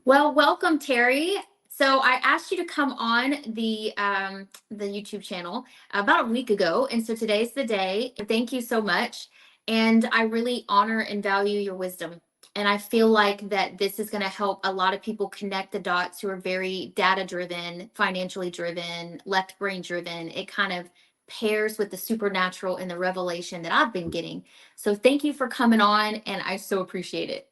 Well, welcome, Terry. So I asked you to come on the YouTube channel about a week ago, and so today's the day. Thank you so much, and I really honor and value your wisdom. And I feel like that this is going to help a lot of people connect the dots who are very data driven, financially driven, left brain driven. It kind of pairs with the supernatural and the revelation that I've been getting. So thank you for coming on, and I so appreciate it.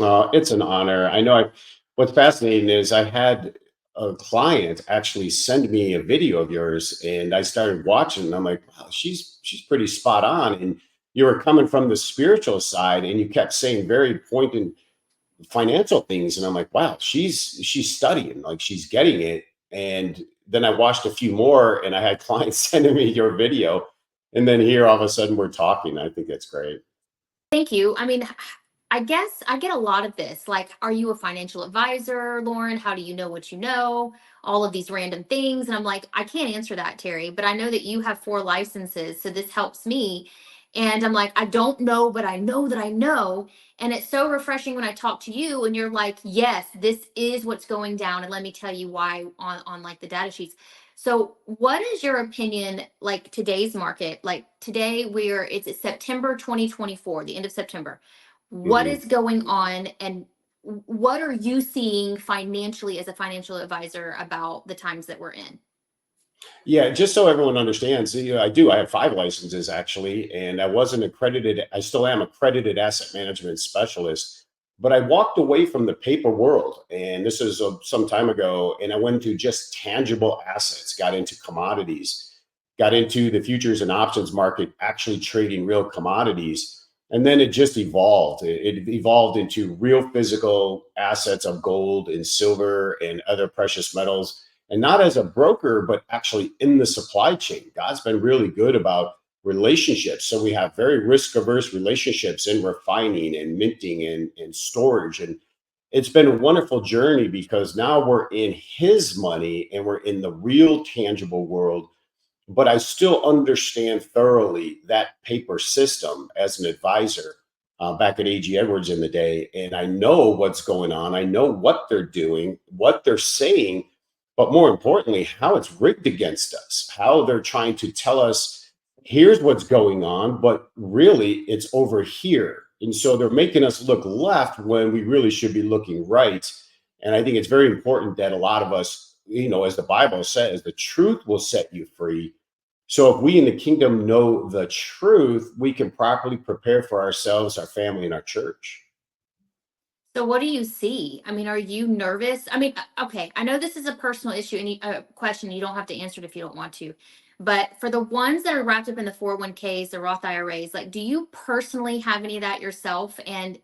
It's an honor. What's fascinating is I had a client actually send me a video of yours, and I started watching. And I'm like, wow, she's pretty spot on. And you were coming from the spiritual side, and you kept saying very pointed financial things, and I'm like, wow, she's studying, like she's getting it. And then I watched a few more, and I had clients sending me your video, and then here all of a sudden we're talking. I think that's great. Thank you. I mean, I guess I get a lot of this. Like, are you a financial advisor, Lauren? How do you know what you know? All of these random things. And I'm like, I can't answer that, Terry, but I know that you have 4 licenses. So this helps me. And I'm like, I don't know, but I know that I know. And it's so refreshing when I talk to you and you're like, yes, this is what's going down. And let me tell you why on like the data sheets. So, what is your opinion like today's market? Like today, it's September 2024, the end of September. What Mhm. is going on, and what are you seeing financially as a financial advisor about the times that we're in? Yeah, just so everyone understands, I do. I have 5 licenses actually, and I wasn't accredited. I still am accredited asset management specialist, but I walked away from the paper world, and this is some time ago. And I went into just tangible assets, got into commodities, got into the futures and options market, actually trading real commodities, and then it just evolved. It evolved into real physical assets of gold and silver and other precious metals, and not as a broker, but actually in the supply chain. God's been really good about relationships. So we have very risk averse relationships in refining and minting and storage. And it's been a wonderful journey because now we're in his money and we're in the real tangible world. But I still understand thoroughly that paper system as an advisor back at AG Edwards in the day. And I know what's going on. I know what they're doing, what they're saying, but more importantly, how it's rigged against us, how they're trying to tell us, here's what's going on, but really it's over here. And so they're making us look left when we really should be looking right. And I think it's very important that a lot of us, as the Bible says, the truth will set you free. So if we in the kingdom know the truth, we can properly prepare for ourselves, our family, and our church. So, what do you see? I mean, are you nervous? I mean, okay, I know this is a personal issue and a question. You don't have to answer it if you don't want to. But for the ones that are wrapped up in the 401ks, the Roth IRAs, like, do you personally have any of that yourself? And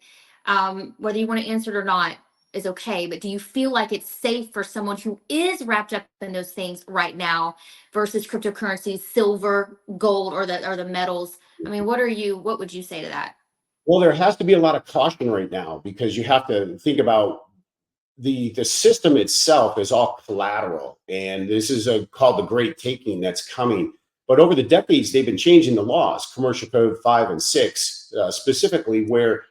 whether you want to answer it or not is okay. But do you feel like it's safe for someone who is wrapped up in those things right now versus cryptocurrencies, silver, gold, or the metals? I mean, what would you say to that? Well, there has to be a lot of caution right now because you have to think about the system itself is all collateral, and this is called the great taking that's coming. But over the decades they've been changing the laws, commercial code 5 and 6 specifically, where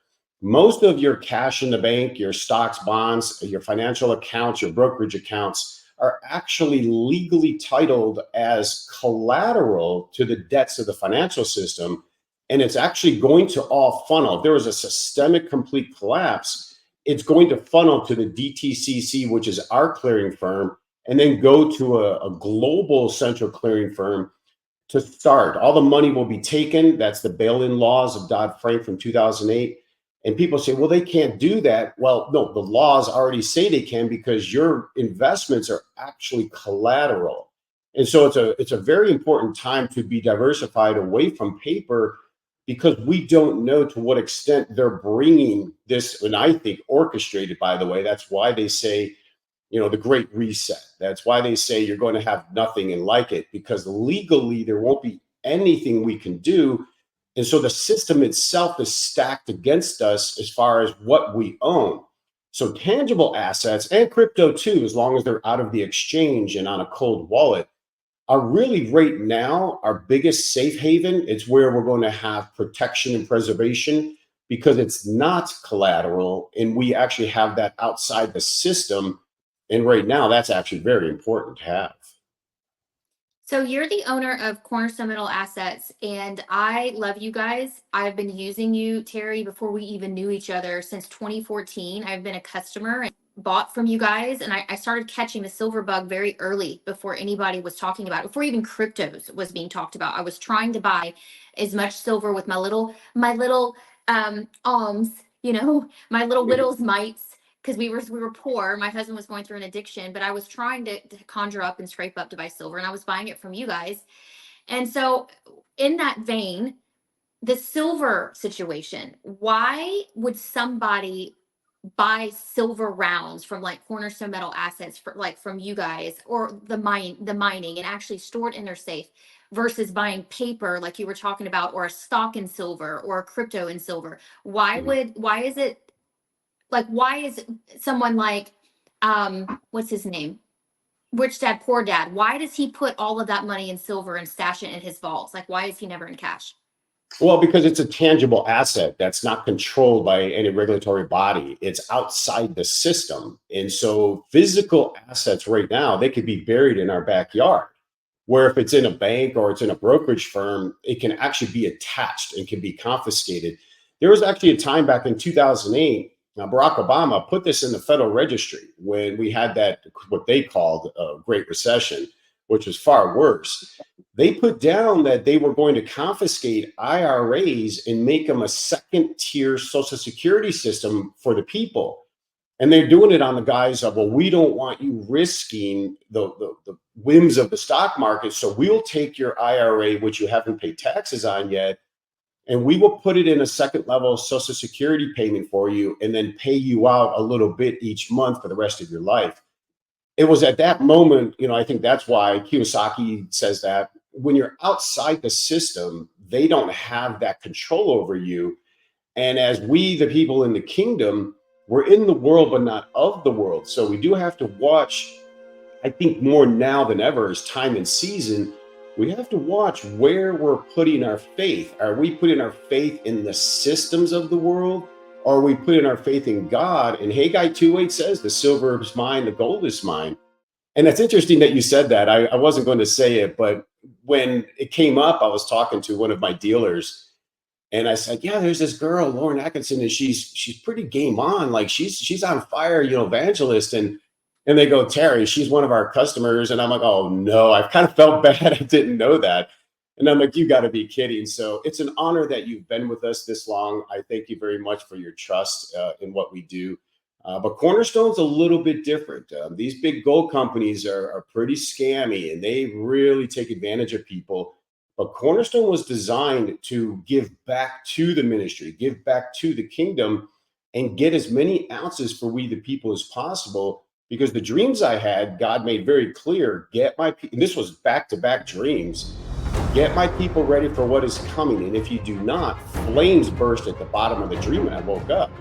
most of your cash in the bank, your stocks, bonds, your financial accounts, your brokerage accounts are actually legally titled as collateral to the debts of the financial system. And it's actually going to all funnel. If there was a systemic complete collapse, it's going to funnel to the DTCC, which is our clearing firm, and then go to a global central clearing firm to start. All the money will be taken. That's the bail-in laws of Dodd-Frank from 2008. And people say, well, they can't do that. Well, no, the laws already say they can because your investments are actually collateral. And so it's a very important time to be diversified away from paper because we don't know to what extent they're bringing this, and I think orchestrated, by the way. That's why they say, the great reset. That's why they say you're going to have nothing and like it, because legally there won't be anything we can do. And so the system itself is stacked against us as far as what we own. So tangible assets and crypto too, as long as they're out of the exchange and on a cold wallet, are really right now our biggest safe haven. It's where we're going to have protection and preservation because it's not collateral and we actually have that outside the system. And right now, that's actually very important to have. So you're the owner of Cornerstone Middle Assets, and I love you guys. I've been using you, Terry, before we even knew each other since 2014. I've been a customer and bought from you guys, and I started catching the silver bug very early before anybody was talking about it, before even cryptos was being talked about. I was trying to buy as much silver with my little alms, my little widow's mites, because we were poor. My husband was going through an addiction, but I was trying to conjure up and scrape up to buy silver, and I was buying it from you guys. And so, in that vein, the silver situation, why would somebody buy silver rounds from like Cornerstone Metal Assets for like from you guys, or the mining, and actually store it in their safe versus buying paper like you were talking about, or a stock in silver or a crypto in silver? Why is someone like what's his name, rich dad poor dad, why does he put all of that money in silver and stash it in his vaults? Like, why is he never in cash? Well, because it's a tangible asset that's not controlled by any regulatory body. It's outside the system. And so physical assets right now, they could be buried in our backyard. Where if it's in a bank or it's in a brokerage firm, it can actually be attached and can be confiscated. There was actually a time back in 2008, Barack Obama put this in the Federal Registry when we had that, what they called a Great Recession, which was far worse. They put down that they were going to confiscate IRAs and make them a second tier Social Security system for the people. And they're doing it on the guise of, well, we don't want you risking the whims of the stock market. So we'll take your IRA, which you haven't paid taxes on yet, and we will put it in a second level Social Security payment for you and then pay you out a little bit each month for the rest of your life. It was at that moment, I think that's why Kiyosaki says that when you're outside the system, they don't have that control over you. And as we, the people in the kingdom, we're in the world, but not of the world. So we do have to watch, I think more now than ever, as time and season, we have to watch where we're putting our faith. Are we putting our faith in the systems of the world? Or are we putting our faith in God? And Haggai 2:8 says, the silver is mine, the gold is mine. And it's interesting that you said that. I wasn't going to say it, but when it came up, I was talking to one of my dealers and I said, yeah, there's this girl, Lauren Atkinson, and she's pretty game on. Like she's on fire, evangelist. And they go, Terry, she's one of our customers. And I'm like, oh no, I've kind of felt bad. I didn't know that. And I'm like, you got to be kidding. So it's an honor that you've been with us this long. I thank you very much for your trust in what we do. But Cornerstone's a little bit different. These big gold companies are pretty scammy and they really take advantage of people. But Cornerstone was designed to give back to the ministry, give back to the kingdom, and get as many ounces for we the people as possible. Because the dreams I had, God made very clear, and this was back-to-back dreams, get my people ready for what is coming. And if you do not, flames burst at the bottom of the dream. And I woke up.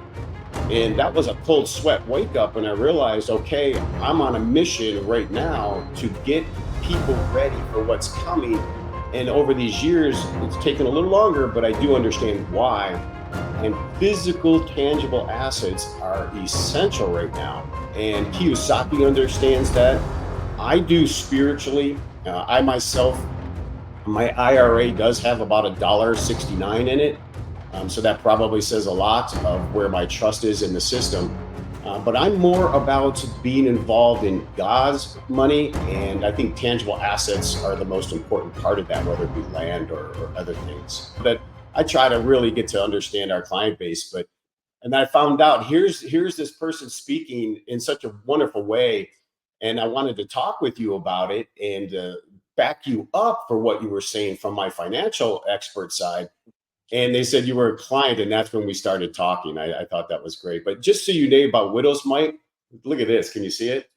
And that was a cold sweat wake up. And I realized, okay, I'm on a mission right now to get people ready for what's coming. And over these years, it's taken a little longer, but I do understand why. And physical, tangible assets are essential right now. And Kiyosaki understands that. I do spiritually. I myself, my IRA does have about $1.69 in it. So that probably says a lot of where my trust is in the system. But I'm more about being involved in God's money. And I think tangible assets are the most important part of that, whether it be land or other things. But I try to really get to understand our client base. And I found out here's this person speaking in such a wonderful way. And I wanted to talk with you about it and back you up for what you were saying from my financial expert side. And they said you were a client, and that's when we started talking. I thought that was great. But just so you know about widow's mite, look at this. Can you see it?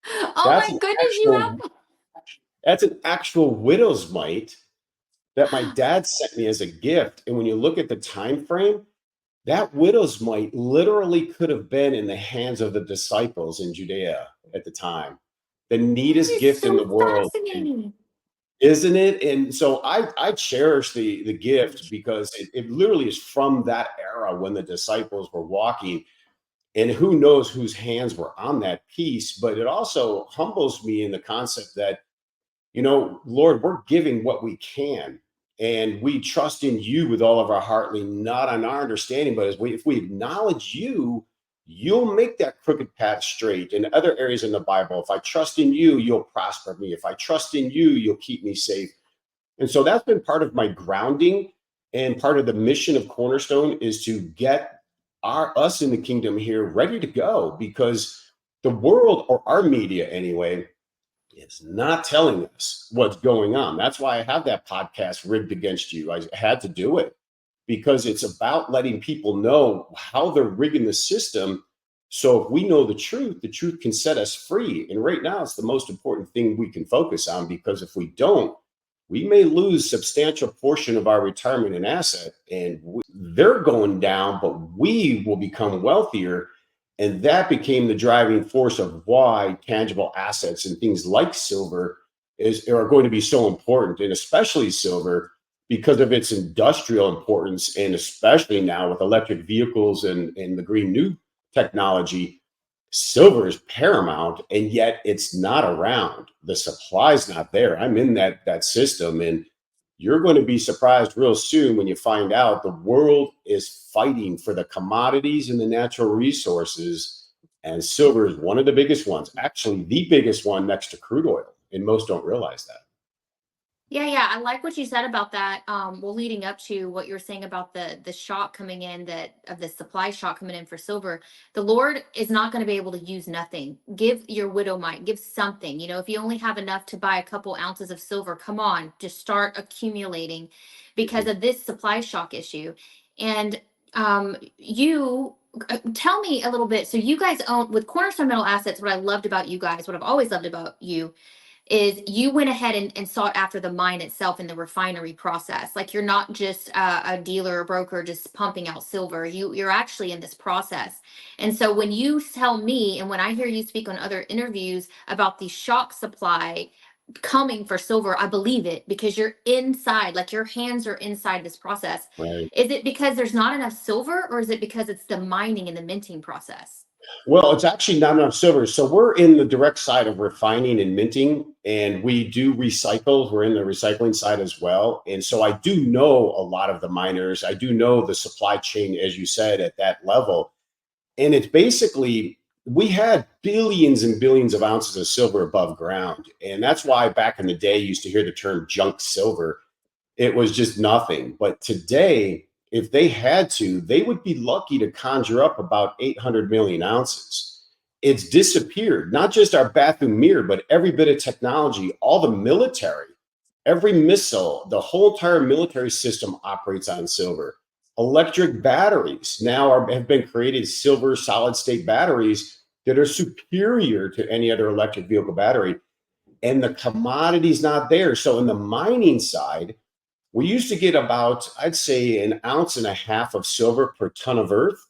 Oh That's my an goodness, you actual have. that's an actual widow's mite that my dad sent me as a gift. And when you look at the time frame, that widow's mite literally could have been in the hands of the disciples in Judea at the time. The That neatest is gift in so the world. And fascinating. Isn't it? And so I cherish the gift because it literally is from that era when the disciples were walking, and who knows whose hands were on that piece. But it also humbles me in the concept that, Lord, we're giving what we can, and we trust in you with all of our heart, not on our understanding, but if we acknowledge you, you'll make that crooked path straight. In other areas in the Bible, if I trust in you, you'll prosper me. If I trust in you, you'll keep me safe. And so that's been part of my grounding, and part of the mission of Cornerstone is to get us in the kingdom here ready to go, because the world, or our media anyway, is not telling us what's going on. That's why I have that podcast, Rigged Against You. I had to do it because it's about letting people know how they're rigging the system. So if we know the truth can set us free. And right now, it's the most important thing we can focus on, because if we don't, we may lose substantial portion of our retirement and asset, and they're going down, but we will become wealthier. And that became the driving force of why tangible assets and things like silver are going to be so important, and especially silver because of its industrial importance, and especially now with electric vehicles and the green new technology. Silver is paramount, and yet it's not around. The supply's not there. I'm in that system, and you're going to be surprised real soon when you find out the world is fighting for the commodities and the natural resources, and silver is one of the biggest ones, actually the biggest one next to crude oil, and most don't realize that. Yeah, yeah, I like what you said about that. Well, leading up to what you're saying about the shock coming in, that of the supply shock coming in for silver, the Lord is not going to be able to use nothing. Give your widow mite, give something. If you only have enough to buy a couple ounces of silver, come on, just start accumulating because Mhm. of this supply shock issue. And you tell me a little bit. So you guys own with Cornerstone Metal Assets. What I loved about you guys, what I've always loved about you, is you went ahead and sought after the mine itself in the refinery process. Like you're not just a dealer or broker just pumping out silver. You're actually in this process. And so when you tell me, and when I hear you speak on other interviews about the shock supply coming for silver, I believe it because you're inside, like your hands are inside this process. Right. Is it because there's not enough silver, or is it because it's the mining and the minting process? Well, it's actually not enough silver. So we're in the direct side of refining and minting, and we do recycle. We're in the recycling side as well. And so I do know a lot of the miners. I do know the supply chain, as you said, at that level. And it's basically, we had billions and billions of ounces of silver above ground. And that's why back in the day, you used to hear the term junk silver. It was just nothing. But today, if they had to, they would be lucky to conjure up about 800 million ounces. It's disappeared, not just our bathroom mirror, but every bit of technology, all the military, every missile, the whole entire military system operates on silver. Electric batteries now have been created, silver solid state batteries that are superior to any other electric vehicle battery. And the commodity's not there. So, in the mining side, we used to get about, I'd say, an ounce and a half of silver per ton of earth.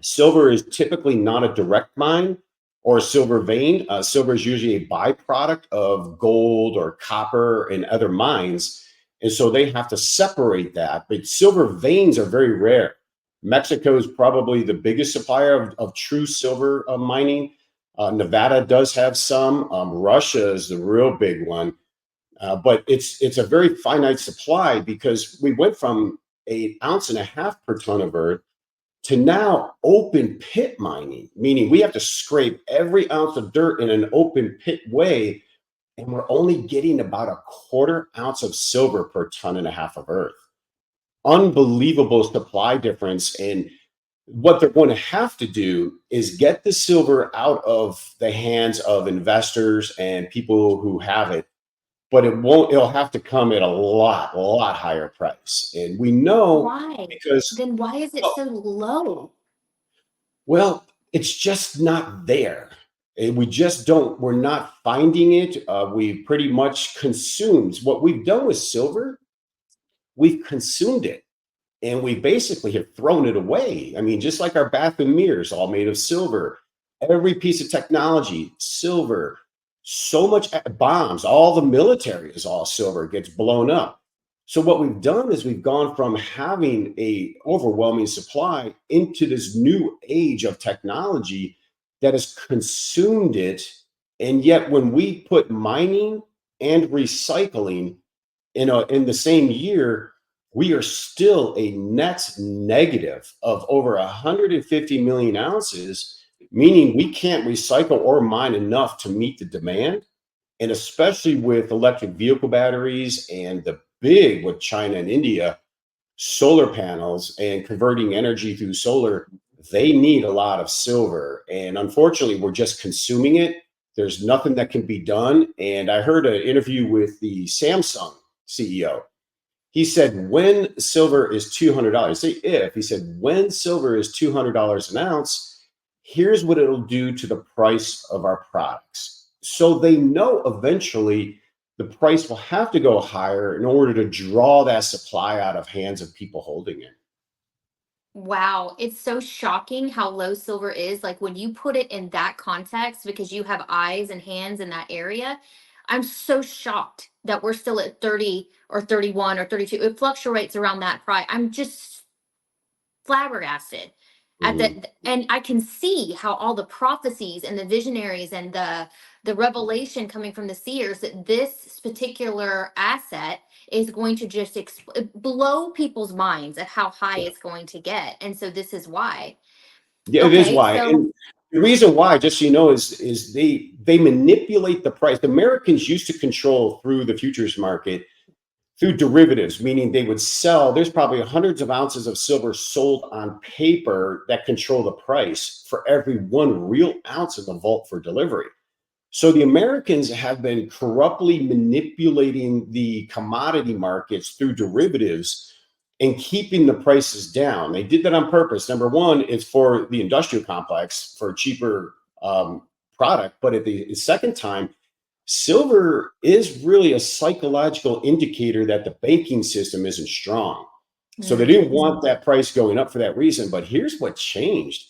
Silver is typically not a direct mine or a silver vein. Silver is usually a byproduct of gold or copper and other mines. And so they have to separate that. But silver veins are very rare. Mexico is probably the biggest supplier of true silver mining. Nevada does have some. Russia is the real big one. But it's a very finite supply, because we went from an ounce and a half per ton of earth to now open pit mining, meaning we have to scrape every ounce of dirt in an open pit way, and we're only getting about a quarter ounce of silver per ton and a half of earth. Unbelievable supply difference. And what they're going to have to do is get the silver out of the hands of investors and people who have it, but it'll have to come at a lot higher price. And we know Why? because, Then why is it well, so low? well, it's just not there. We just don't, we're not finding it. We pretty much consumed what we've done with silver. We've consumed it, and we basically have thrown it away. I mean, just like our bathroom mirrors, all made of silver. Every piece of technology, silver. So much bombs, all the military is all silver, gets blown up. So what we've done is we've gone from having a overwhelming supply into this new age of technology that has consumed it. And yet when we put mining and recycling in the same year, we are still a net negative of over 150 million ounces, meaning we can't recycle or mine enough to meet the demand. And especially with electric vehicle batteries and the big with China and India, solar panels and converting energy through solar, they need a lot of silver. And unfortunately, we're just consuming it. There's nothing that can be done. And I heard an interview with the Samsung CEO. He said, when silver is $200, say if, he said, when silver is $200 an ounce, here's what it'll do to the price of our products. So they know eventually the price will have to go higher in order to draw that supply out of hands of people holding it. Wow, it's so shocking how low silver is. Like when you put it in that context, because you have eyes and hands in that area, I'm so shocked that we're still at 30 or 31 or 32. It fluctuates around that price. I'm just flabbergasted at Mhm. the, and I can see how all the prophecies and the visionaries and the revelation coming from the seers that this particular asset is going to just blow people's minds at how high Yeah. it's going to get. And so this is why. Yeah, it is Okay, why. so And the reason why, just so you know, is they manipulate the price. The Americans used to control through the futures market through derivatives, meaning they would sell. There's probably hundreds of ounces of silver sold on paper that control the price for every one real ounce in the vault for delivery. So the Americans have been corruptly manipulating the commodity markets through derivatives and keeping the prices down. They did that on purpose. Number one, it's for the industrial complex for a cheaper product. But at the second time, silver is really a psychological indicator that the banking system isn't strong. So they didn't want that price going up for that reason. But here's what changed.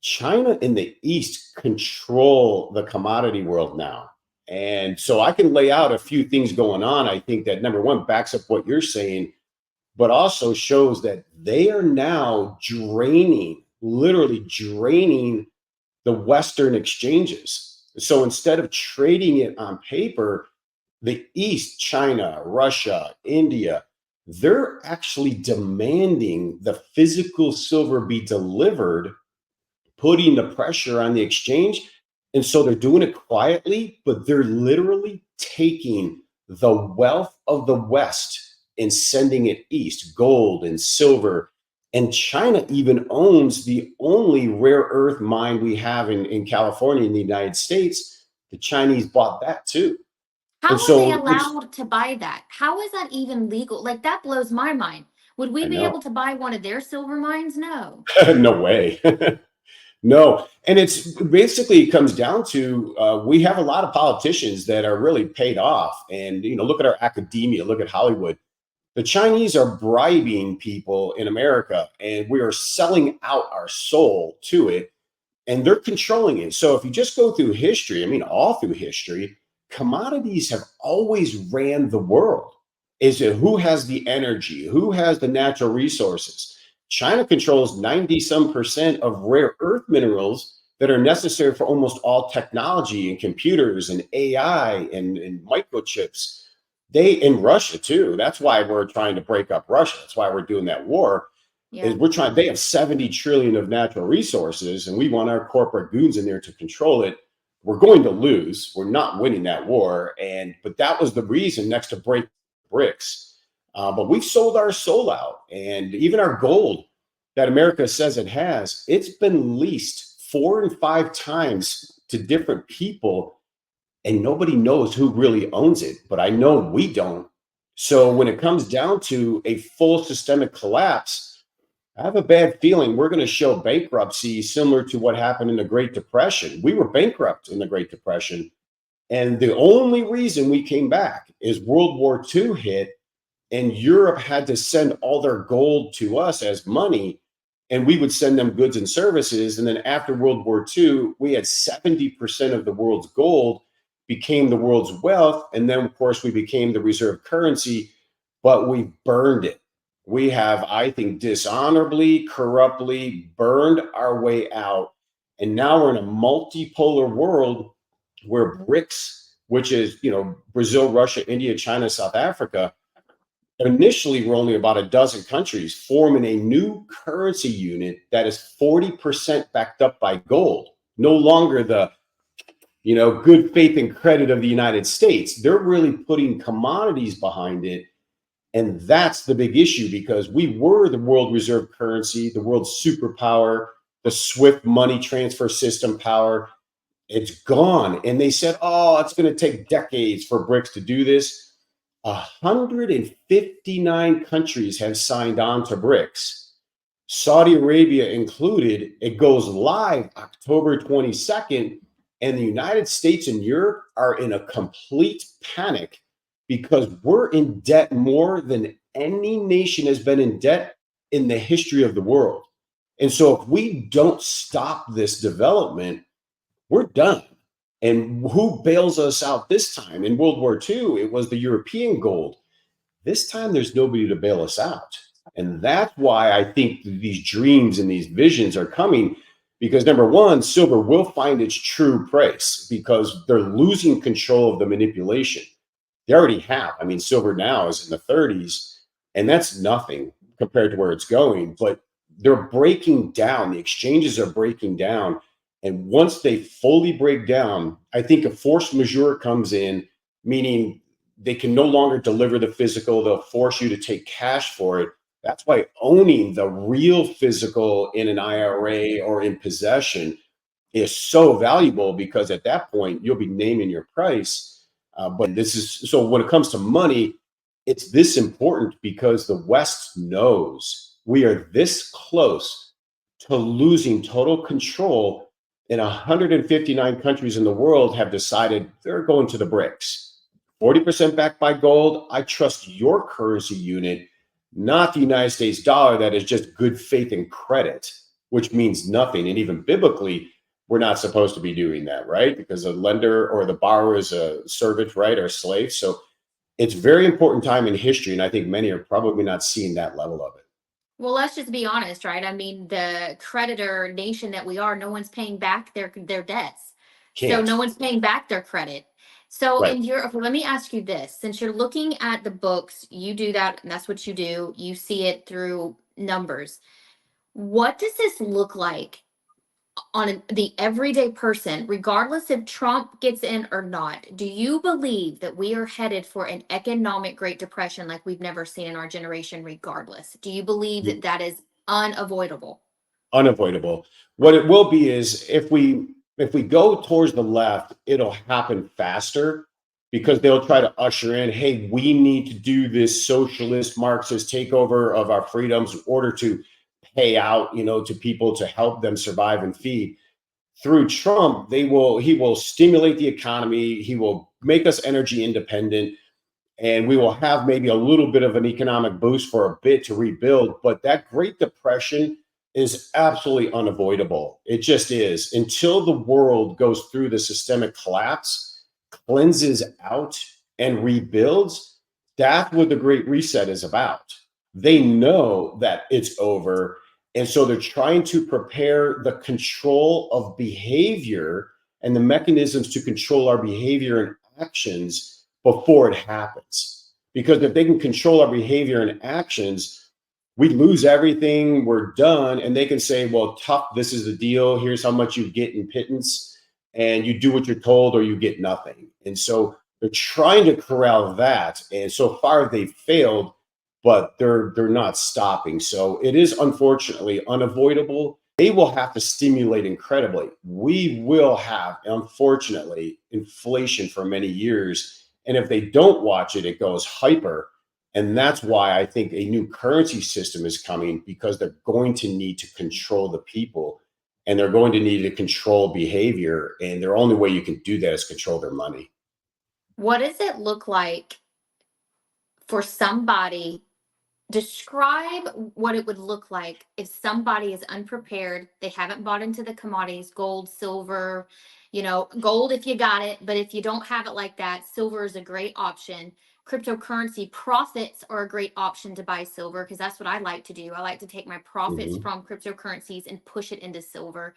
China and the East control the commodity world now. And so I can lay out a few things going on. I think that number one backs up what you're saying, but also shows that they are now draining, literally draining the Western exchanges. So instead of trading it on paper, the East, China, Russia, India, they're actually demanding the physical silver be delivered, putting the pressure on the exchange. And so they're doing it quietly, but they're literally taking the wealth of the West and sending it east, gold and silver. And China even owns the only rare earth mine we have in California in the United States. The Chinese bought that too. how And are they so, which allowed to buy that? How is that even legal? Like that blows my mind. Would we I be know, able to buy one of their silver mines? No. no way. No, and it's basically it comes down to we have a lot of politicians that are really paid off, and look at our academia, look at Hollywood. The Chinese are bribing people in America, and we are selling out our soul to it, and they're controlling it. So if you just go through history, I mean, all through history, commodities have always ran the world. Is it who has the energy, who has the natural resources? China controls 90 some percent of rare earth minerals that are necessary for almost all technology and computers and AI and microchips. They in Russia too. That's why we're trying to break up Russia. That's why we're doing that war is Yeah. we're trying, they have 70 trillion of natural resources and we want our corporate goons in there to control it. We're going to lose. We're not winning that war. But that was the reason next to break bricks. But we've sold our soul out, and even our gold that America says it has, it's been leased 4 and 5 times to different people, and nobody knows who really owns it. But I know we don't. So when it comes down to a full systemic collapse, I have a bad feeling we're going to show bankruptcy similar to what happened in the Great Depression. We were bankrupt in the Great Depression. And the only reason we came back is World War II hit, and Europe had to send all their gold to us as money, and we would send them goods and services. And then after World War II, we had 70% of the world's gold became the world's wealth. And then, of course, we became the reserve currency, but we burned it. We have, I think, dishonorably, corruptly burned our way out. And now we're in a multipolar world where BRICS, which is, Brazil, Russia, India, China, South Africa, initially were only about a dozen countries forming a new currency unit that is 40% backed up by gold. No longer the good faith and credit of the United States. They're really putting commodities behind it. And that's the big issue, because we were the world reserve currency, the world superpower, the SWIFT money transfer system power. It's gone. And they said, oh, it's going to take decades for BRICS to do this. 159 countries have signed on to BRICS. Saudi Arabia included. It goes live October 22nd. And the United States and Europe are in a complete panic because we're in debt more than any nation has been in debt in the history of the world. And so if we don't stop this development, we're done. And who bails us out this time? In World War II, it was the European gold. This time, there's nobody to bail us out. And that's why I think these dreams and these visions are coming, because number one, silver will find its true price because they're losing control of the manipulation. They already have. I mean, silver now is in the 30s, and that's nothing compared to where it's going. But they're breaking down. The exchanges are breaking down. And once they fully break down, I think a force majeure comes in, meaning they can no longer deliver the physical. They'll force you to take cash for it. That's why owning the real physical in an IRA or in possession is so valuable, because at that point, you'll be naming your price. But this is so when it comes to money, it's this important because the West knows we are this close to losing total control. And 159 countries in the world have decided they're going to the BRICS. 40% backed by gold. I trust your currency unit, not the United States dollar that is just good faith and credit, which means nothing. And even biblically, we're not supposed to be doing that, right? Because a lender or the borrower is a servant, right, or a slave. So it's very important time in history. And I think many are probably not seeing that level of it. Well, let's just be honest, right? I mean, the creditor nation that we are, no one's paying back their debts. So Can't. no one's paying back their credit. So Right. in your okay, let me ask you this. Since you're looking at the books, you do that, and that's what you do. You see it through numbers. What does this look like on the everyday person, regardless if Trump gets in or not? Do you believe that we are headed for an economic Great Depression like we've never seen in our generation, regardless? Do you believe that that is unavoidable? Unavoidable. What it will be is if we go towards the left, it'll happen faster because they'll try to usher in, hey, we need to do this socialist Marxist takeover of our freedoms in order to pay out, to people to help them survive and feed. Through Trump, he will stimulate the economy, he will make us energy independent, and we will have maybe a little bit of an economic boost for a bit to rebuild. But that Great Depression is absolutely unavoidable. It just is. Until the world goes through the systemic collapse, cleanses out, and rebuilds, that's what the Great Reset is about. They know that it's over. And so they're trying to prepare the control of behavior and the mechanisms to control our behavior and actions before it happens. Because if they can control our behavior and actions, we lose everything, we're done. And they can say, well, tough, this is the deal. Here's how much you get in pittance. And you do what you're told or you get nothing. And so they're trying to corral that. And so far they've failed, but they're not stopping. So it is unfortunately unavoidable. They will have to stimulate incredibly. We will have, unfortunately, inflation for many years. And if they don't watch it, it goes hyper. And that's why I think a new currency system is coming, because they're going to need to control the people and they're going to need to control behavior. And their only way you can do that is control their money. What does it look like for somebody Describe what it would look like if somebody is unprepared, they haven't bought into the commodities, gold, silver, gold if you got it, but if you don't have it like that, silver is a great option. Cryptocurrency profits are a great option to buy silver because that's what I like to do. I like to take my profits Mhm. from cryptocurrencies and push it into silver,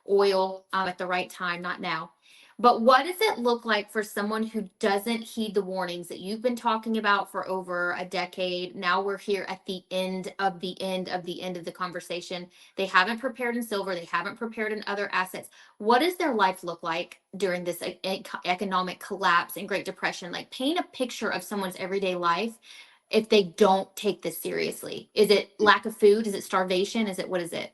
oil, at the right time, not now. But what does it look like for someone who doesn't heed the warnings that you've been talking about for over a decade? Now we're here at the end of the end of the end of the conversation. They haven't prepared in silver, they haven't prepared in other assets. What does their life look like during this economic collapse and Great Depression? Like, paint a picture of someone's everyday life if they don't take this seriously. Is it lack of food? Is it starvation? Is it, what is it?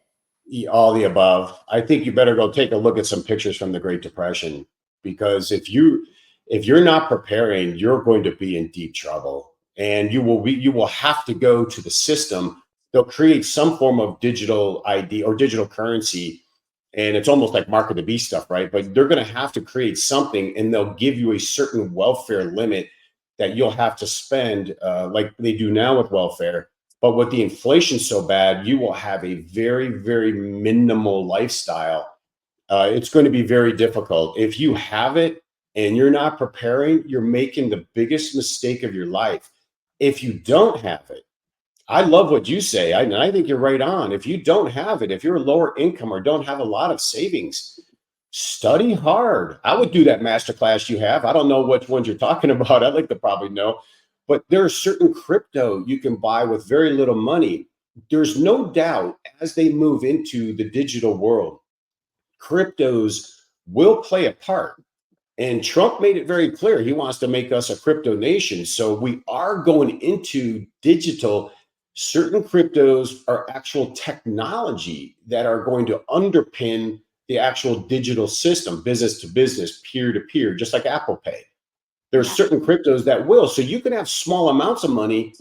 All the above. I think you better go take a look at some pictures from the Great Depression, because if you're not preparing, you're going to be in deep trouble, and you will have to go to the system. They'll create some form of digital ID or digital currency, and it's almost like mark of the beast stuff, right? But they're going to have to create something, and they'll give you a certain welfare limit that you'll have to spend, like they do now with welfare. But with the inflation so bad, you will have a very, very minimal lifestyle. It's going to be very difficult. If you have it and you're not preparing, you're making the biggest mistake of your life. If you don't have it, I love what you say. I think you're right on. If you don't have it, if you're a lower income or don't have a lot of savings, study hard. I would do that master class you have. I don't know which ones you're talking about. I'd like to probably know. But there are certain crypto you can buy with very little money. There's no doubt as they move into the digital world, cryptos will play a part. And Trump made it very clear he wants to make us a crypto nation. So we are going into digital. Certain cryptos are actual technology that are going to underpin the actual digital system, business to business, peer to peer, just like Apple Pay. There's Yeah, certain cryptos that will. So you can have small amounts of money,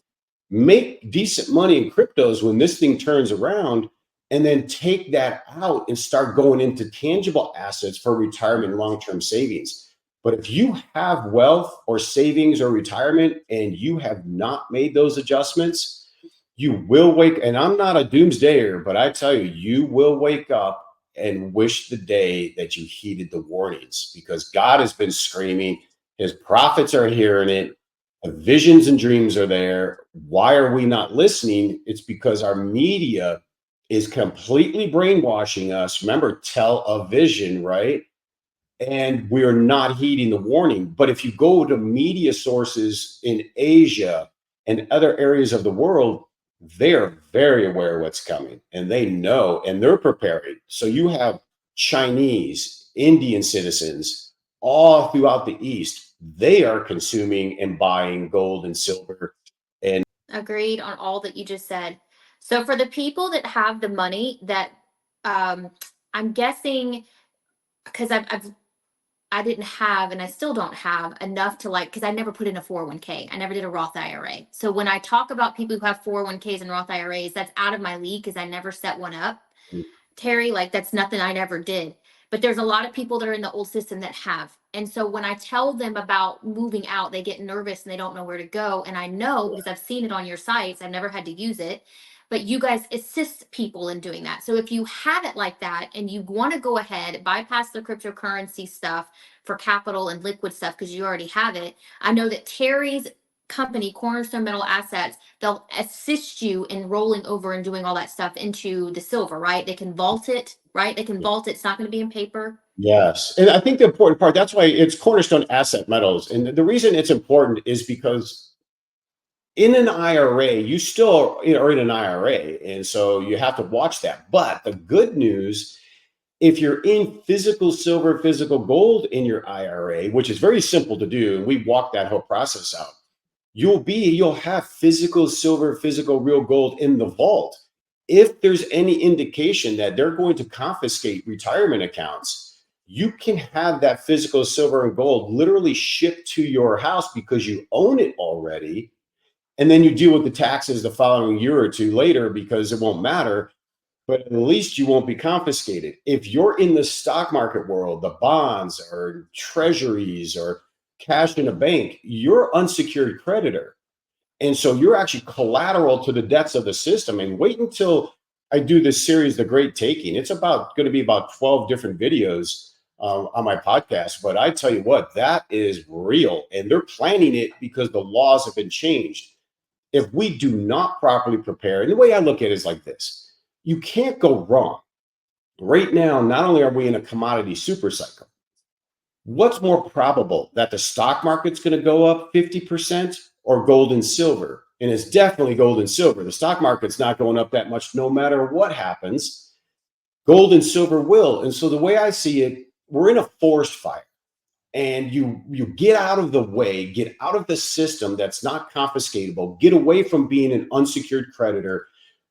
make decent money in cryptos when this thing turns around, and then take that out and start going into tangible assets for retirement and long-term savings. But if you have wealth or savings or retirement and you have not made those adjustments, you will wake, and I'm not a doomsdayer, but I tell you, you will wake up and wish the day that you heeded the warnings, because God has been screaming, his prophets are hearing it, the visions and dreams are there. Why are we not listening? It's because our media is completely brainwashing us. Remember, tell a vision, right? And we're not heeding the warning. But if you go to media sources in Asia and other areas of the world, they're very aware of what's coming and they know and they're preparing. So you have Chinese, Indian citizens all throughout the East. They are consuming and buying gold and silver. And agreed on all that you just said. So for the people that have the money that, um I'm guessing, because I didn't have, and I still don't have enough to, like, because I never put in a 401k. I never did a Roth IRA. So when I talk about people who have 401ks and Roth IRAs, that's out of my league because I never set one up. Terry, like, that's nothing I never did. But there's a lot of people that are in the old system that have. And so when I tell them about moving out, they get nervous and they don't know where to go. And I know because I've seen it on your sites, I've never had to use it. But you guys assist people in doing that. So if you have it like that and you want to go ahead, bypass the cryptocurrency stuff for capital and liquid stuff because you already have it, I know that Terry's company, Cornerstone Metal Assets, they'll assist you in rolling over and doing all that stuff into the silver, right? They can vault it, right? They can vault it. It's not going to be in paper. yes, and I think the important part, that's why it's Cornerstone Asset Metals. And the reason it's important is because in an IRA, you still are in an IRA. And so you have to watch that. But the good news, if you're in physical silver, physical gold in your IRA, which is very simple to do, and we walk that whole process out, you'll have physical silver, physical real gold in the vault. If there's any indication that they're going to confiscate retirement accounts, you can have that physical silver and gold literally shipped to your house because you own it already. And then you deal with the taxes the following year or two later because it won't matter, but at least you won't be confiscated. If you're in the stock market world, the bonds or treasuries or cash in a bank, you're unsecured creditor. And so you're actually collateral to the debts of the system. And wait until I do this series, The Great Taking. It's about going to be about 12 different videos on my podcast. But I tell you what, that is real. And they're planning it because the laws have been changed. If we do not properly prepare, and the way I look at it is like this, you can't go wrong. Right now, not only are we in a commodity super cycle, what's more probable, that the stock market's going to go up 50% or gold and silver? And it's definitely gold and silver. The stock market's not going up that much no matter what happens. Gold and silver will. And so the way I see it, we're in a forest fire. And you get out of the way, get out of the system that's not confiscatable, get away from being an unsecured creditor,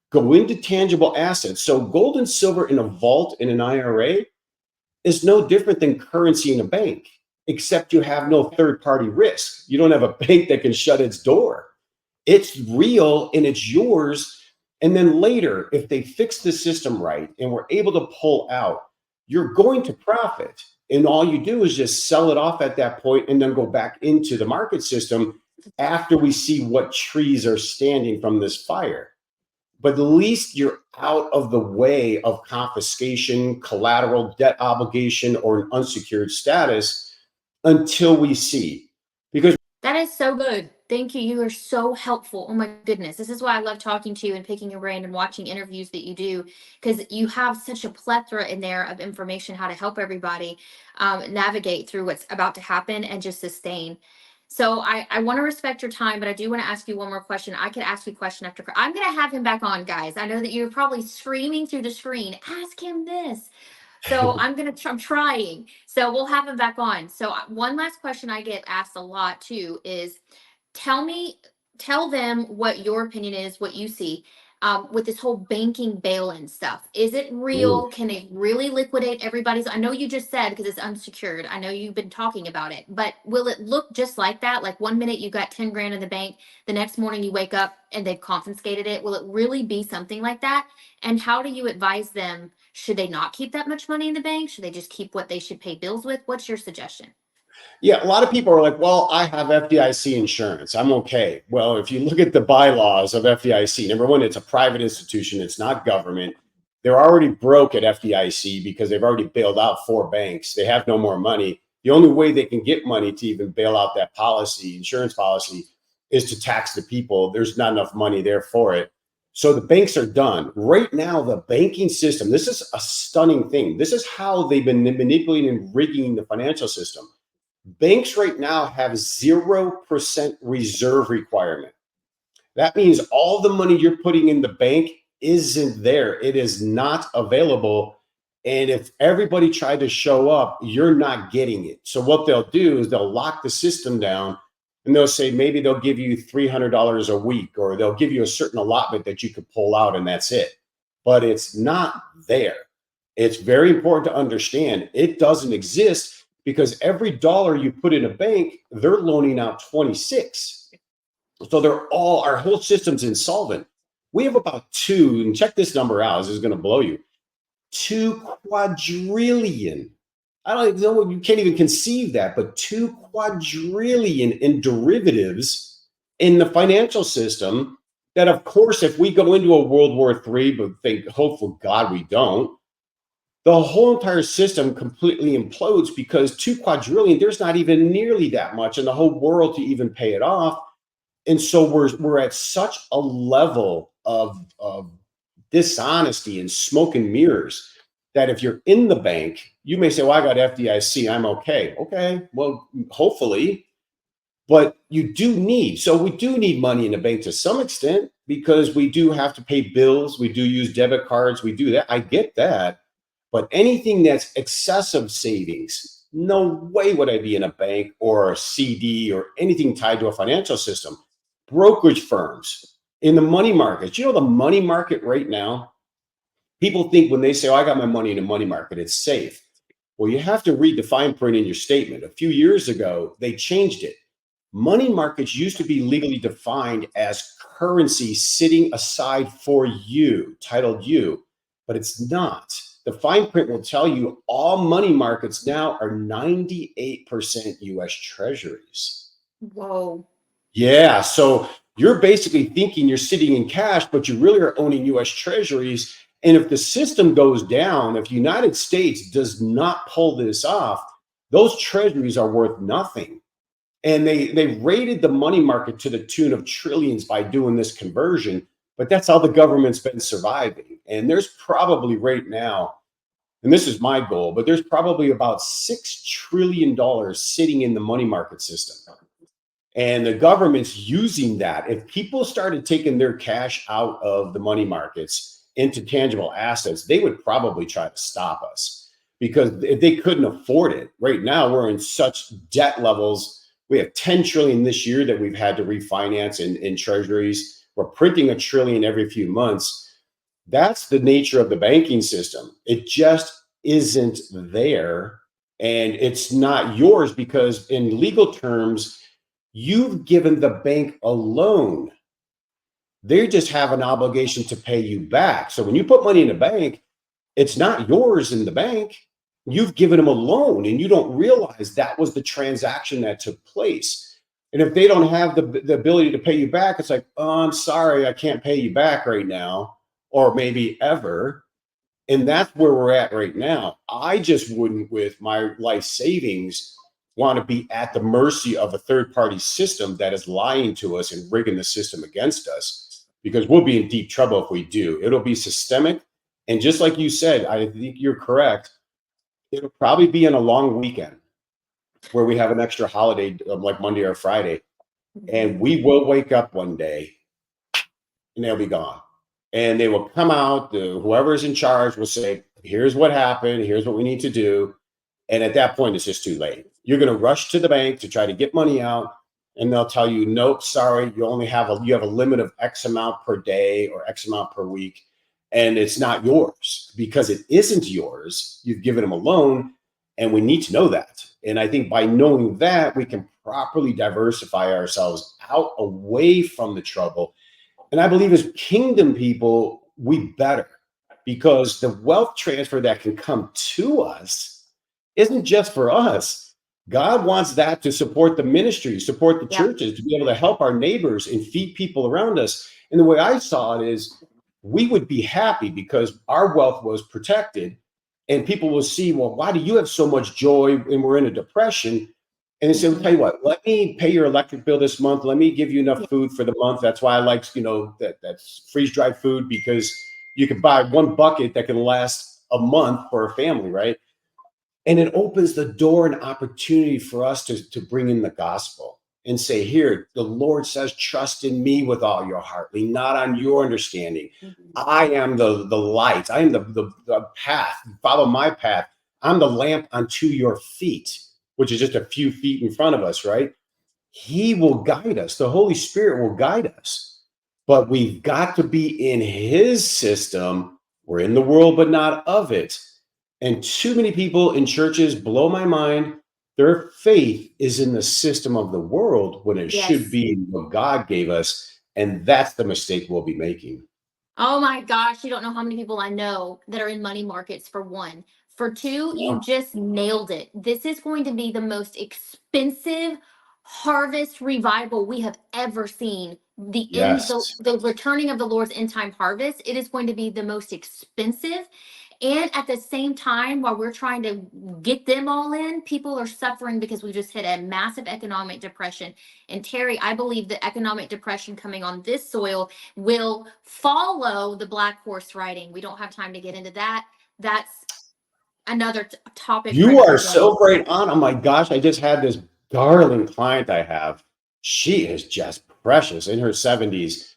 go into tangible assets. So gold and silver in a vault in an IRA is no different than currency in a bank, except you have no third party risk. You don't have a bank that can shut its door. It's real and it's yours. And then later, if they fix the system right and we're able to pull out, you're going to profit. And all you do is just sell it off at that point and then go back into the market system after we see what trees are standing from this fire. But at least you're out of the way of confiscation, collateral, debt obligation, or an unsecured status until we see. Because That is so good. Thank you. You are so helpful. Oh my goodness. This is why I love talking to you and picking your brain and watching interviews that you do, because you have such a plethora in there of information how to help everybody navigate through what's about to happen and just sustain. So I want to respect your time, but I do want to ask you one more question. I could ask you question after. I'm going to have him back on, guys. I know that you're probably screaming through the screen. Ask him this. So I'm trying. So we'll have him back on. So one last question I get asked a lot too is, tell me, tell them what your opinion is, what you see with this whole banking bail-in stuff. Is it mm, real? Can they really liquidate everybody's? I know you just said because it's unsecured. I know you've been talking about it, but will it look just like that? Like one minute you got 10 grand in the bank, the next morning you wake up and they've confiscated it. Will it really be something like that? And how do you advise them? Should they not keep that much money in the bank? Should they just keep what they should pay bills with? What's your suggestion? yeah, a lot of people are like, well, I have FDIC insurance. I'm okay. Well, if you look at the bylaws of FDIC, number one, it's a private institution, it's not government. They're already broke at FDIC because they've already bailed out 4 banks. They have no more money. The only way they can get money to even bail out that policy, insurance policy, is to tax the people. There's not enough money there for it. So the banks are done. Right now, the banking system, this is a stunning thing. This is how they've been manipulating and rigging the financial system. Banks right now have 0% reserve requirement. That means all the money you're putting in the bank isn't there. It is not available. And if everybody tried to show up, you're not getting it. So what they'll do is they'll lock the system down and they'll say maybe they'll give you $300 a week, or they'll give you a certain allotment that you could pull out and that's it. But it's not there. It's very important to understand it doesn't exist because every dollar you put in a bank, they're loaning out 26. So our whole system's insolvent. We have about two, and check this number out, this is going to blow you, 2 quadrillion. I don't even know, you can't even conceive that, but 2 quadrillion in derivatives in the financial system. That, of course, if we go into a World War III, but think, hopefully, God, we don't, the whole entire system completely implodes because 2 quadrillion, there's not even nearly that much in the whole world to even pay it off. And so we're at such a level of dishonesty and smoke and mirrors that if you're in the bank, you may say, well, I got FDIC, I'm okay. Okay, well, hopefully, but we do need money in the bank to some extent because we do have to pay bills. We do use debit cards. We do that. I get that. But anything that's excessive savings, no way would I be in a bank or a CD or anything tied to a financial system. Brokerage firms, in the money markets. You know, the money market right now, people think when they say, oh, I got my money in a money market, it's safe. Well, you have to read the fine print in your statement. A few years ago, they changed it. Money markets used to be legally defined as currency sitting aside for you, titled you, but it's not. The fine print will tell you all money markets now are 98% US Treasuries. Whoa. Yeah. So you're basically thinking you're sitting in cash, but you really are owning US Treasuries. And if the system goes down, if the United States does not pull this off, those treasuries are worth nothing. And they raided the money market to the tune of trillions by doing this conversion. But that's how the government's been surviving. And there's probably right now, and this is my goal, but there's probably about $6 trillion sitting in the money market system. And the government's using that. If people started taking their cash out of the money markets into tangible assets, they would probably try to stop us because they couldn't afford it. Right now, we're in such debt levels. We have 10 trillion this year that we've had to refinance in treasuries. We're printing a trillion every few months. That's the nature of the banking system. It just isn't there. And it's not yours because, in legal terms, you've given the bank a loan. They just have an obligation to pay you back. So when you put money in the bank, it's not yours in the bank. You've given them a loan and you don't realize that was the transaction that took place. And if they don't have the ability to pay you back, it's like, oh, I'm sorry, I can't pay you back right now, or maybe ever. And that's where we're at right now. I just wouldn't, with my life savings, want to be at the mercy of a third party system that is lying to us and rigging the system against us, because we'll be in deep trouble if we do. It'll be systemic. And just like you said, I think you're correct. It'll probably be in a long weekend where we have an extra holiday like Monday or Friday. And we will wake up one day and they'll be gone. And they will come out, whoever's in charge will say, here's what happened, here's what we need to do. And at that point, it's just too late. You're going to rush to the bank to try to get money out, and they'll tell you, nope, sorry, you have a limit of X amount per day or X amount per week, and it's not yours because it isn't yours. You've given them a loan, and we need to know that. And I think by knowing that, we can properly diversify ourselves out away from the trouble. And I believe as kingdom people, we better, because the wealth transfer that can come to us isn't just for us. God wants that to support the ministry, support the churches, to be able to help our neighbors and feed people around us. And the way I saw it is we would be happy because our wealth was protected, and people will see, well, why do you have so much joy and we're in a depression? And they say, well, tell you what, let me pay your electric bill this month. Let me give you enough food for the month. That's why I like, that's freeze-dried food, because you can buy one bucket that can last a month for a family, right? And it opens the door and opportunity for us to bring in the gospel and say, here, the Lord says, trust in me with all your heart, lean not on your understanding. I am the light. I am the path. Follow my path. I'm the lamp unto your feet, which is just a few feet in front of us, right? He will guide us. The Holy Spirit will guide us. But we've got to be in his system. We're in the world, but not of it. And too many people in churches blow my mind. Their faith is in the system of the world when it should be what God gave us. And that's the mistake we'll be making. Oh my gosh, you don't know how many people I know that are in money markets, for one. For two, you just nailed it. This is going to be the most expensive harvest revival we have ever seen. Yes. The returning of the Lord's end time harvest, it is going to be the most expensive. And at the same time, while we're trying to get them all in, people are suffering because we just hit a massive economic depression. And Terry, I believe the economic depression coming on this soil will follow the black horse riding. We don't have time to get into that. That's another topic for You another are day. so right on. Oh my gosh, I just had this darling client I have. She is just precious in her 70s.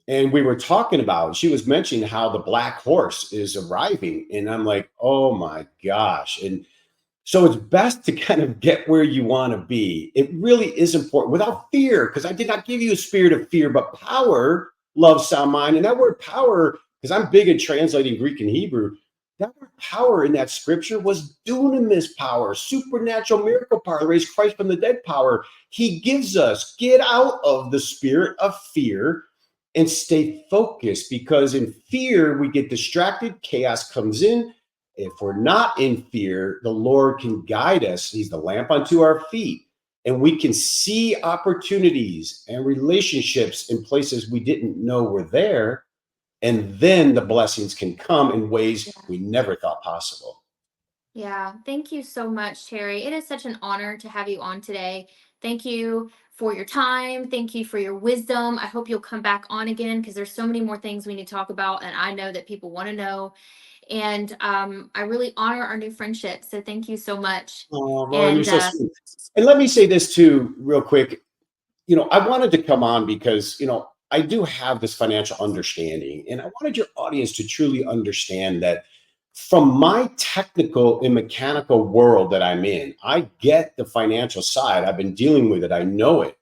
And we were talking about, she was mentioning how the black horse is arriving. And I'm like, oh my gosh. And so it's best to kind of get where you want to be. It really is important without fear, because I did not give you a spirit of fear, but power, love, sound mind. And that word power, because I'm big at translating Greek and Hebrew, that word power in that scripture was dunamis power, supernatural miracle power, raise Christ from the dead power. He gives us, get out of the spirit of fear and stay focused, because in fear, we get distracted, chaos comes in. If we're not in fear, the Lord can guide us. He's the lamp unto our feet. and we can see opportunities and relationships in places we didn't know were there. And then the blessings can come in ways we never thought possible. Yeah, thank you so much, Terry. It is such an honor to have you on today. Thank you for your time. Thank you for your wisdom. I hope you'll come back on again because there's so many more things we need to talk about, and I know that people want to know. And I really honor our new friendship. So thank you so much. Oh, Lauren, you're And so sweet. And let me say this too, real quick. I wanted to come on because, I do have this financial understanding, and I wanted your audience to truly understand that from my technical and mechanical world that I'm in, I get the financial side. I've been dealing with it. I know it.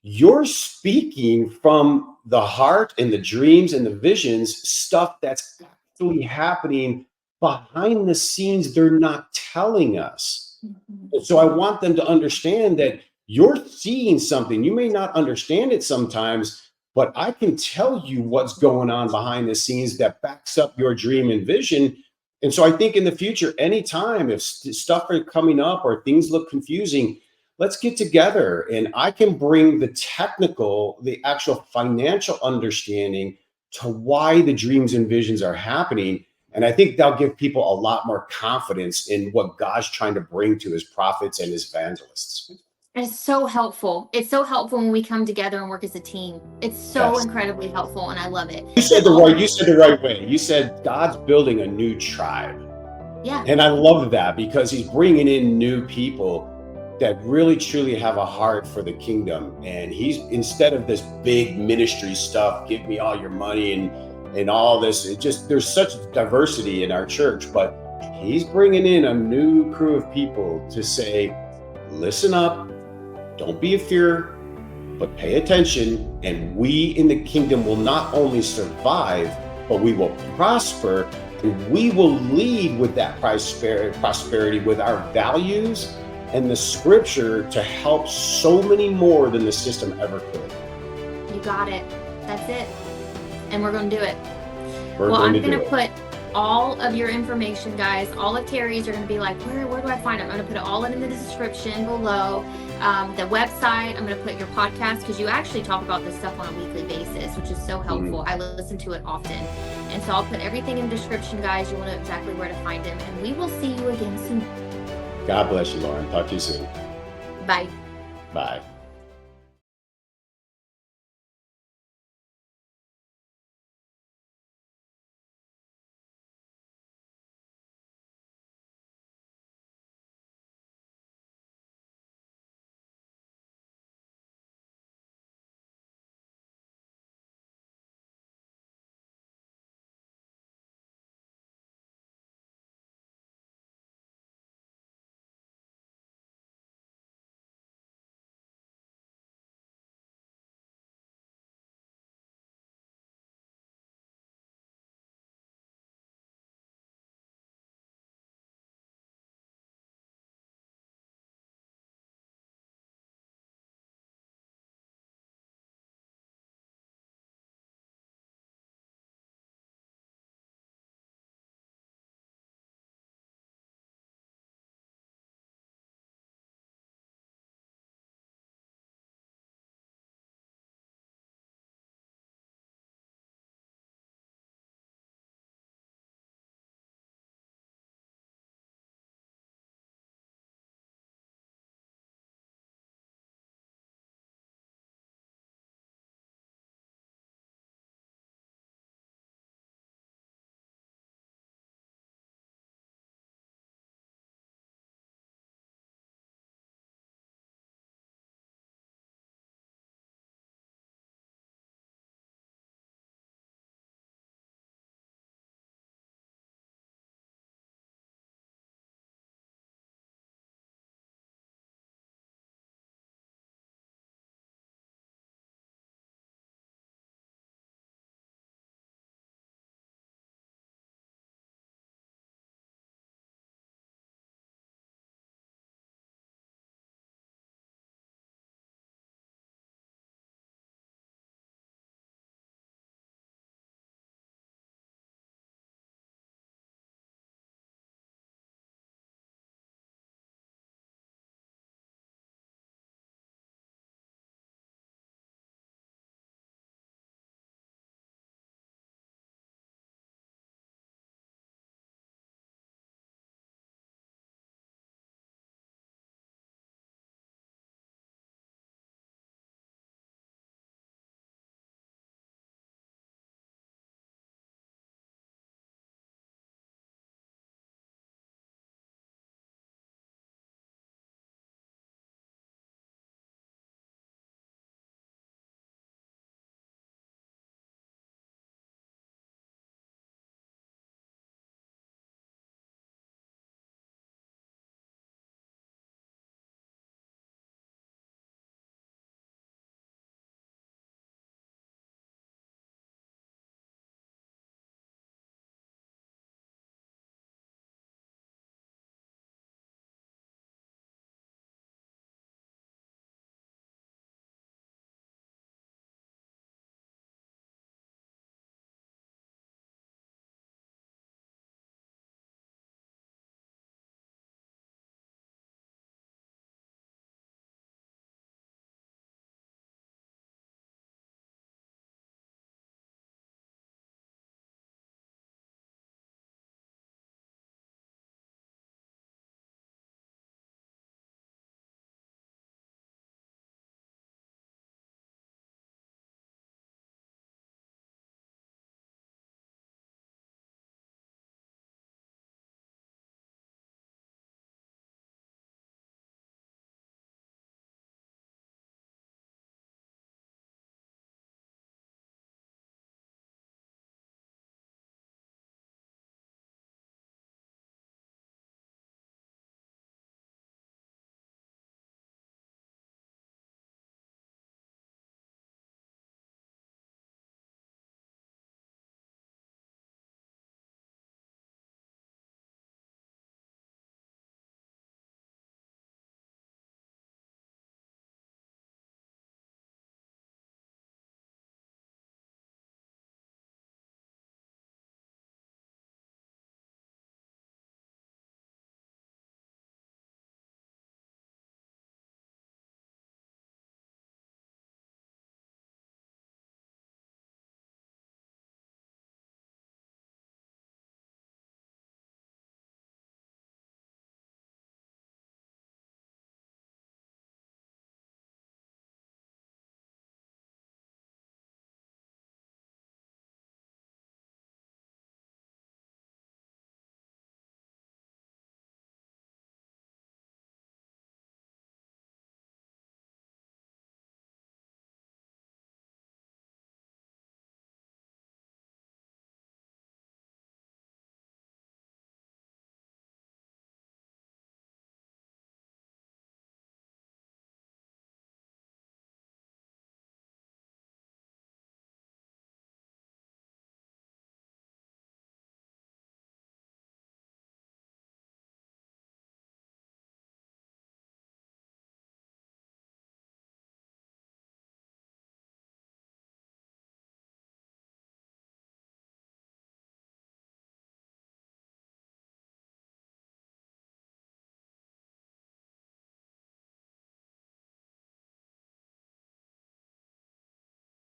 You're speaking from the heart and the dreams and the visions, stuff that's actually happening behind the scenes. They're not telling us. Mhm. And so I want them to understand that you're seeing something. You may not understand it sometimes, but I can tell you what's going on behind the scenes that backs up your dream and vision. And so I think in the future, anytime if stuff are coming up or things look confusing, let's get together and I can bring the actual financial understanding to why the dreams and visions are happening. And I think that'll give people a lot more confidence in what God's trying to bring to his prophets and his evangelists. It's so helpful. It's so helpful when we come together and work as a team. It's so Yes. incredibly helpful, and I love it. You And said the all right, of you said the right way. You said God's building a new tribe. yeah, And I love that because he's bringing in new people that really truly have a heart for the kingdom. And he's, instead of this big ministry stuff, give me all your money and all this, there's such diversity in our church, but he's bringing in a new crew of people to say, listen up, don't be a fear, but pay attention. And we in the kingdom will not only survive, but we will prosper. And we will lead with that prosperity with our values and the scripture to help so many more than the system ever could. you got it. That's it. And we're going to do it. We're Well, going I'm to going do to it. put all of your information, guys. All of Terry's are going to be like, where do I find it? I'm going to put it all in the description below. The website, I'm going to put your podcast because you actually talk about this stuff on a weekly basis, which is so helpful. I listen to it often. And so I'll put everything in the description, guys. You will know exactly where to find him. And we will see you again soon. God bless you, Lauren. Talk to you soon. Bye. Bye.